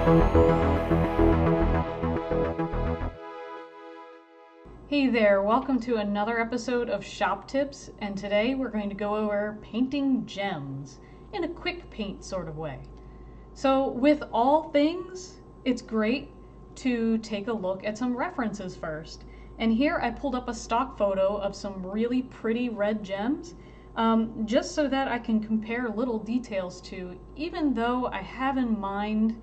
Hey there, welcome to another episode of Shop Tips, and today we're going to go over painting gems in a quick paint sort of way. So with all things, it's great to take a look at some references first. And here I pulled up a stock photo of some really pretty red gems, just so that I can compare little details to, even though I have in mind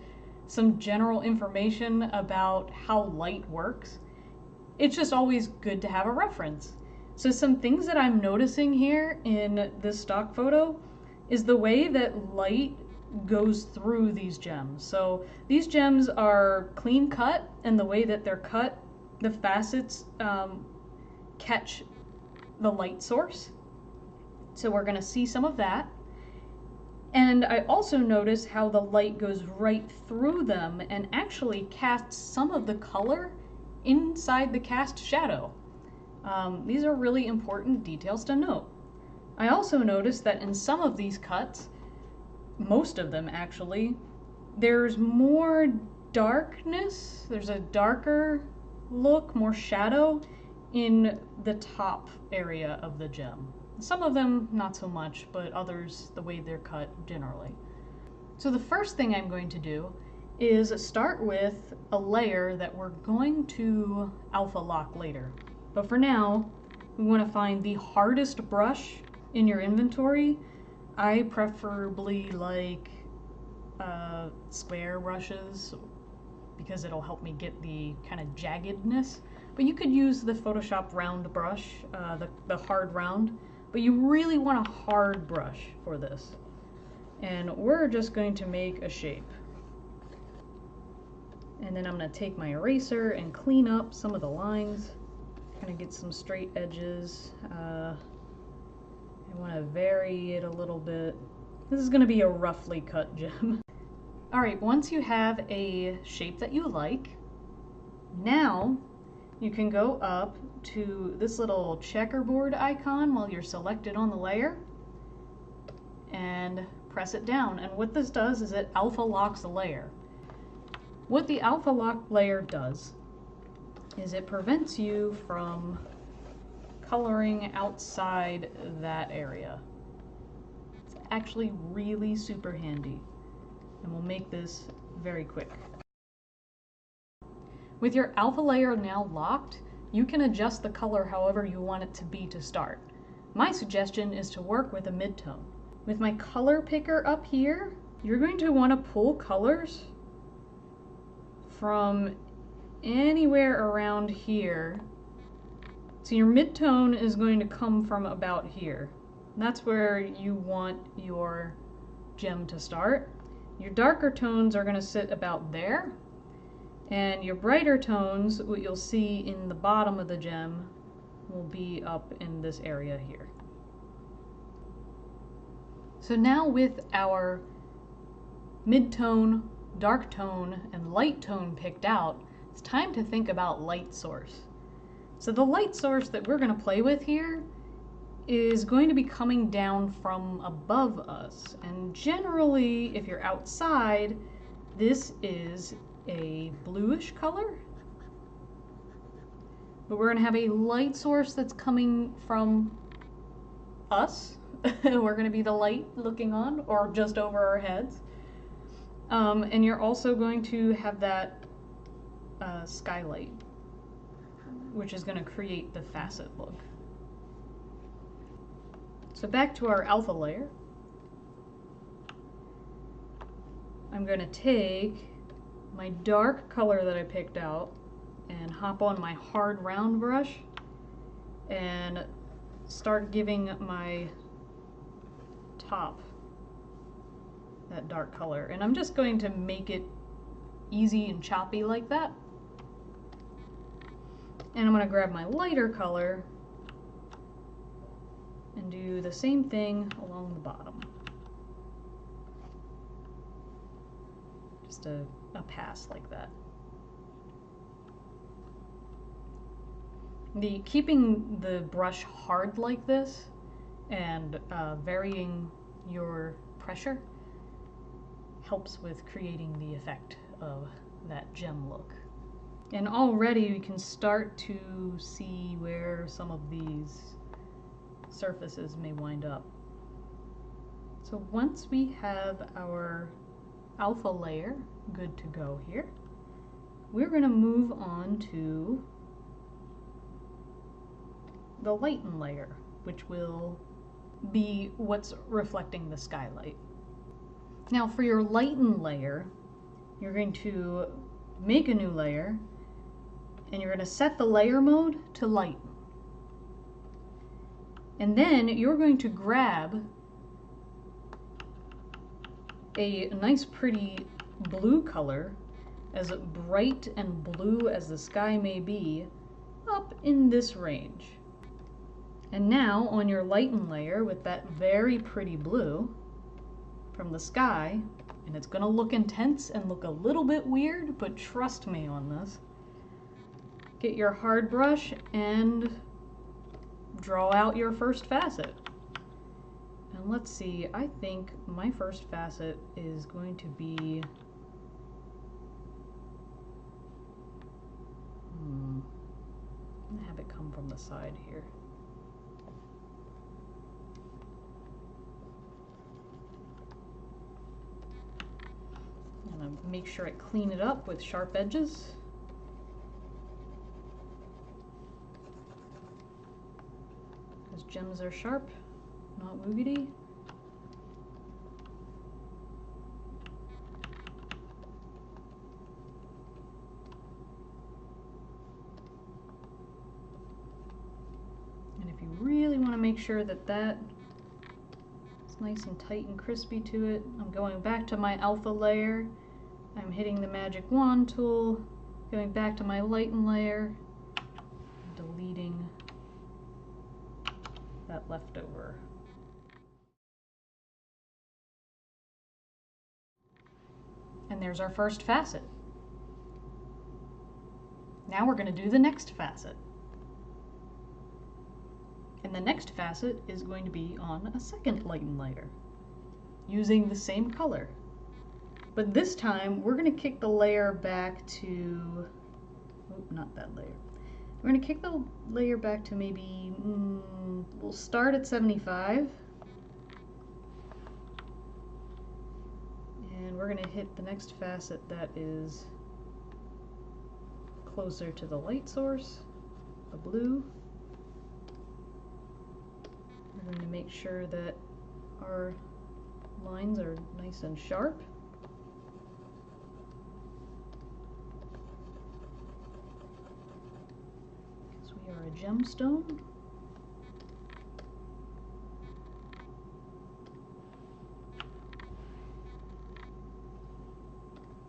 some general information about how light works. It's just always good to have a reference. So some things that I'm noticing here in this stock photo is the way that light goes through these gems. So these gems are clean cut, and the way that they're cut, the facets catch the light source. So we're gonna see some of that. And I also notice how the light goes right through them and actually casts some of the color inside the cast shadow. These are really important details to note. I also noticed that in some of these cuts, most of them actually, there's more darkness, there's a darker look, more shadow in the top area of the gem. Some of them not so much, but others the way they're cut generally. So the first thing I'm going to do is start with a layer that we're going to alpha lock later. But for now, we want to find the hardest brush in your inventory. I preferably like square brushes because it'll help me get the kind of jaggedness. But you could use the Photoshop round brush, the hard round, but you really want a hard brush for this. And we're just going to make a shape. And then I'm going to take my eraser and clean up some of the lines. Kind of get some straight edges. I want to vary it a little bit. This is going to be a roughly cut gem. Alright, once you have a shape that you like, now you can go up to this little checkerboard icon while you're selected on the layer and press it down. And what this does is it alpha locks the layer. What the alpha lock layer does is it prevents you from coloring outside that area. It's actually really super handy, and we'll make this very quick. With your alpha layer now locked, you can adjust the color however you want it to be to start. My suggestion is to work with a midtone. With my color picker up here, you're going to want to pull colors from anywhere around here. So your midtone is going to come from about here. That's where you want your gem to start. Your darker tones are going to sit about there, and your brighter tones, what you'll see in the bottom of the gem, will be up in this area here. So now with our midtone, dark tone, and light tone picked out, it's time to think about light source. So the light source that we're going to play with here is going to be coming down from above us. And generally, if you're outside, this is a bluish color. But we're going to have a light source that's coming from us. We're going to be the light looking on, or just over our heads. And you're also going to have that skylight, which is going to create the facet look. So back to our alpha layer. I'm going to take my dark color that I picked out and hop on my hard round brush and start giving my top that dark color. And I'm just going to make it easy and choppy like that. And I'm going to grab my lighter color and do the same thing along the bottom. Just a pass like that. Keeping the brush hard like this and varying your pressure helps with creating the effect of that gem look. And already we can start to see where some of these surfaces may wind up. So once we have our alpha layer good to go here, we're going to move on to the lighten layer, which will be what's reflecting the skylight. Now for your lighten layer, you're going to make a new layer and you're going to set the layer mode to lighten. And then you're going to grab a nice pretty blue color, as bright and blue as the sky may be, up in this range. And now on your lighten layer with that very pretty blue from the sky, and it's going to look intense and look a little bit weird, but trust me on this. Get your hard brush and draw out your first facet. And let's see, I think my first facet is going to be I'm gonna have it come from the side here. I'm gonna make sure I clean it up with sharp edges. Because gems are sharp, not woogity. And if you really want to make sure that that is nice and tight and crispy to it, I'm going back to my alpha layer. I'm hitting the magic wand tool, going back to my lighten layer, deleting that leftover. And there's our first facet. Now we're going to do the next facet. And the next facet is going to be on a second lighten layer, using the same color. But this time we're going to kick the layer back to, not that layer. We're going to kick the layer back to maybe, we'll start at 75. And we're going to hit the next facet that is closer to the light source, the blue. We're going to make sure that our lines are nice and sharp. Because we are a gemstone.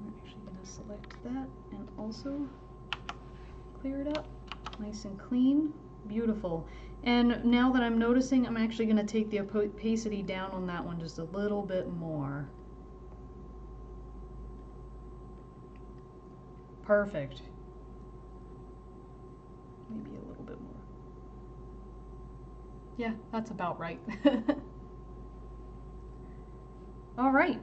We're actually going to select that and also clear it up nice and clean. Beautiful. And now that I'm noticing, I'm actually going to take the opacity down on that one just a little bit more. Perfect. Maybe a little bit more. Yeah, that's about right. All right.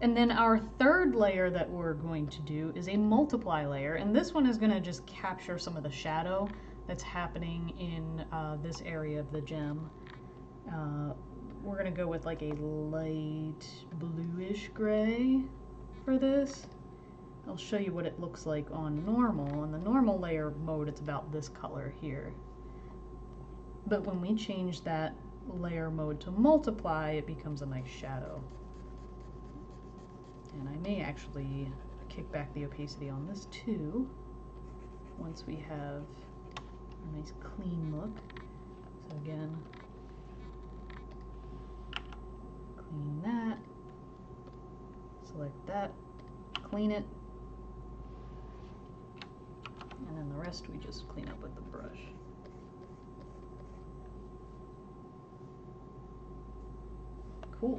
And then our third layer that we're going to do is a multiply layer, and this one is going to just capture some of the shadow that's happening in this area of the gem. We're going to go with like a light bluish gray for this. I'll show you what it looks like on normal. On the normal layer mode, it's about this color here. But when we change that layer mode to multiply, it becomes a nice shadow. And I may actually kick back the opacity on this too, once we have a nice clean look. So again, clean that, select that, clean it, and then the rest we just clean up with the brush. Cool.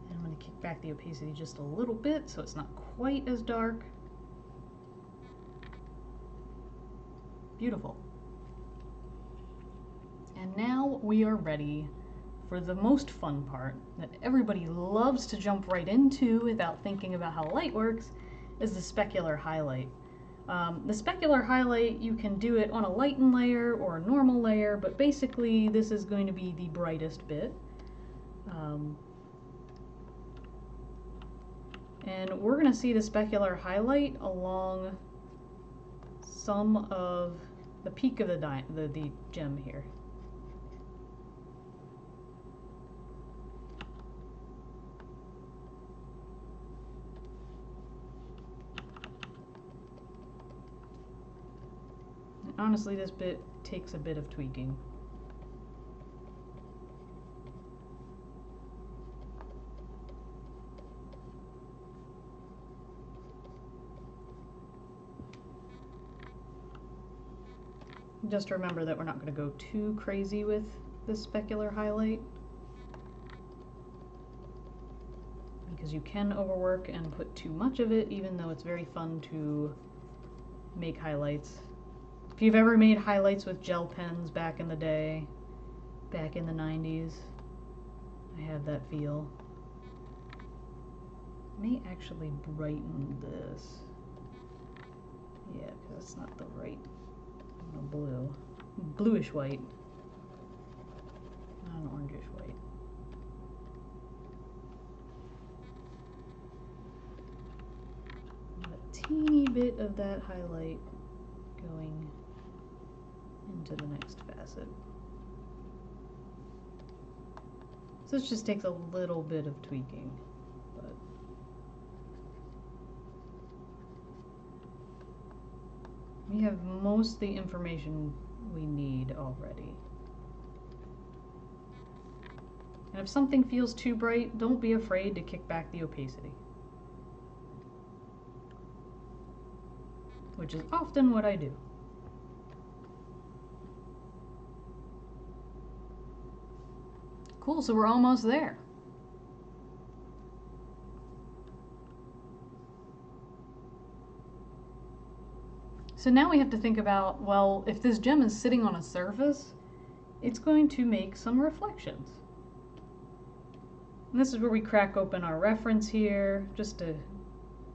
And I'm going to kick back the opacity just a little bit so it's not quite as dark. Beautiful. And now we are ready for the most fun part that everybody loves to jump right into without thinking about how light works is the specular highlight. The specular highlight, you can do it on a lighten layer or a normal layer, but basically this is going to be the brightest bit. And we're going to see the specular highlight along some of the peak of the gem here. And honestly, this bit takes a bit of tweaking. Just remember that we're not going to go too crazy with this specular highlight, because you can overwork and put too much of it, even though it's very fun to make highlights. If you've ever made highlights with gel pens back in the day, back in the 90s, I have that feel. I may actually brighten this. Yeah, because it's not the right blue. Bluish white. Not an orangish white. A teeny bit of that highlight going into the next facet. So this just takes a little bit of tweaking, but we have most of the information we need already. And if something feels too bright, don't be afraid to kick back the opacity, which is often what I do. Cool, so we're almost there. So now we have to think about, well, if this gem is sitting on a surface, it's going to make some reflections. And this is where we crack open our reference here, just to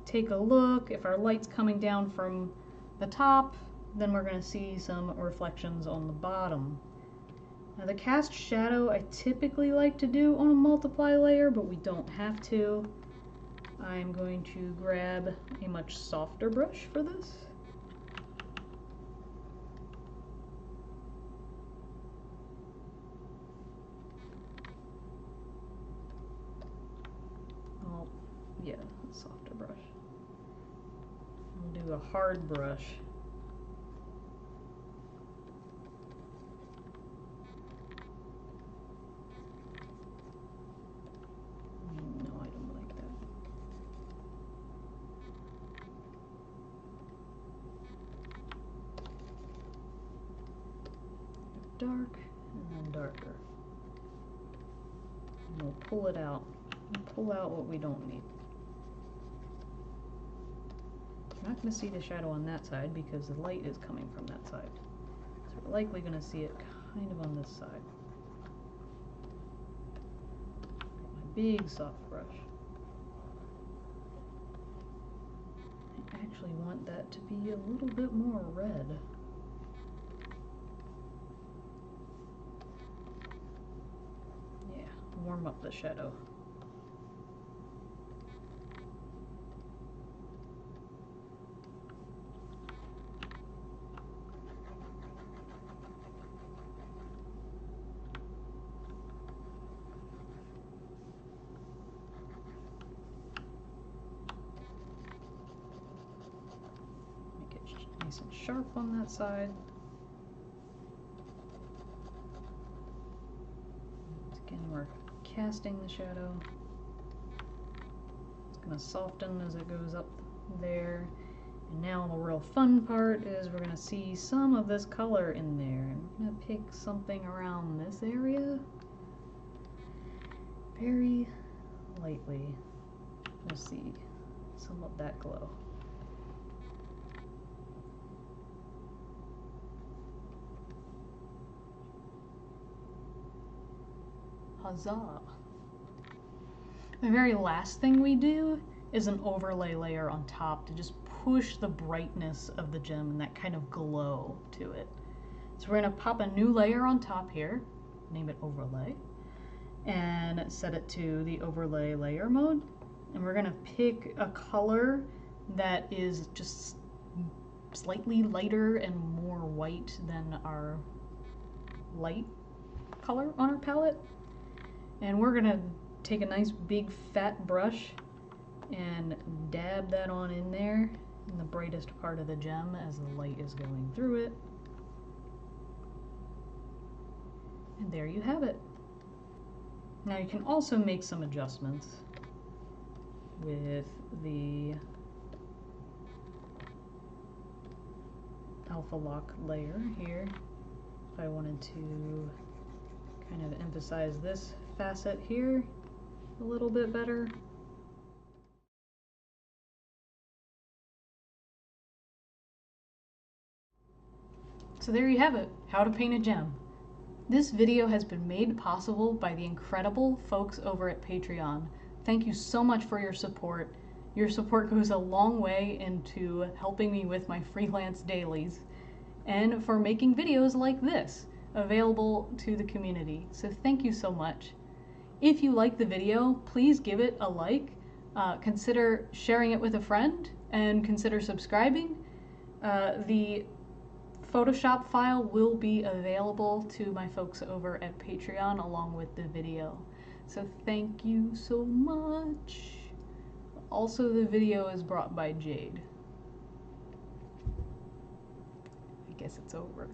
take a look. If our light's coming down from the top, then we're going to see some reflections on the bottom. Now the cast shadow I typically like to do on a multiply layer, but we don't have to. I'm going to grab a much softer brush for this. Oh, yeah, a softer brush. I'll do a hard brush. Dark and then darker. And we'll pull it out. And pull out what we don't need. We're not going to see the shadow on that side because the light is coming from that side. So we're likely going to see it kind of on this side. My big soft brush. I actually want that to be a little bit more red. Warm up the shadow. Make it nice and sharp on that side. Again, we're casting the shadow. It's going to soften as it goes up there. And now the real fun part is we're going to see some of this color in there. And we're going to pick something around this area very lightly. We'll see some of that glow. Huzzah! The very last thing we do is an overlay layer on top to just push the brightness of the gem and that kind of glow to it. So we're going to pop a new layer on top here, name it overlay, and set it to the overlay layer mode. And we're going to pick a color that is just slightly lighter and more white than our light color on our palette. And we're going to take a nice big fat brush and dab that on in there in the brightest part of the gem as the light is going through it. And there you have it. Now you can also make some adjustments with the alpha lock layer here. If I wanted to kind of emphasize this facet here a little bit better. So there you have it, how to paint a gem. This video has been made possible by the incredible folks over at Patreon. Thank you so much for your support. Your support goes a long way into helping me with my freelance dailies and for making videos like this available to the community. So thank you so much. If you like the video, please give it a like, consider sharing it with a friend, and consider subscribing. The Photoshop file will be available to my folks over at Patreon along with the video. So thank you so much. Also, the video is brought by Jade. I guess it's over.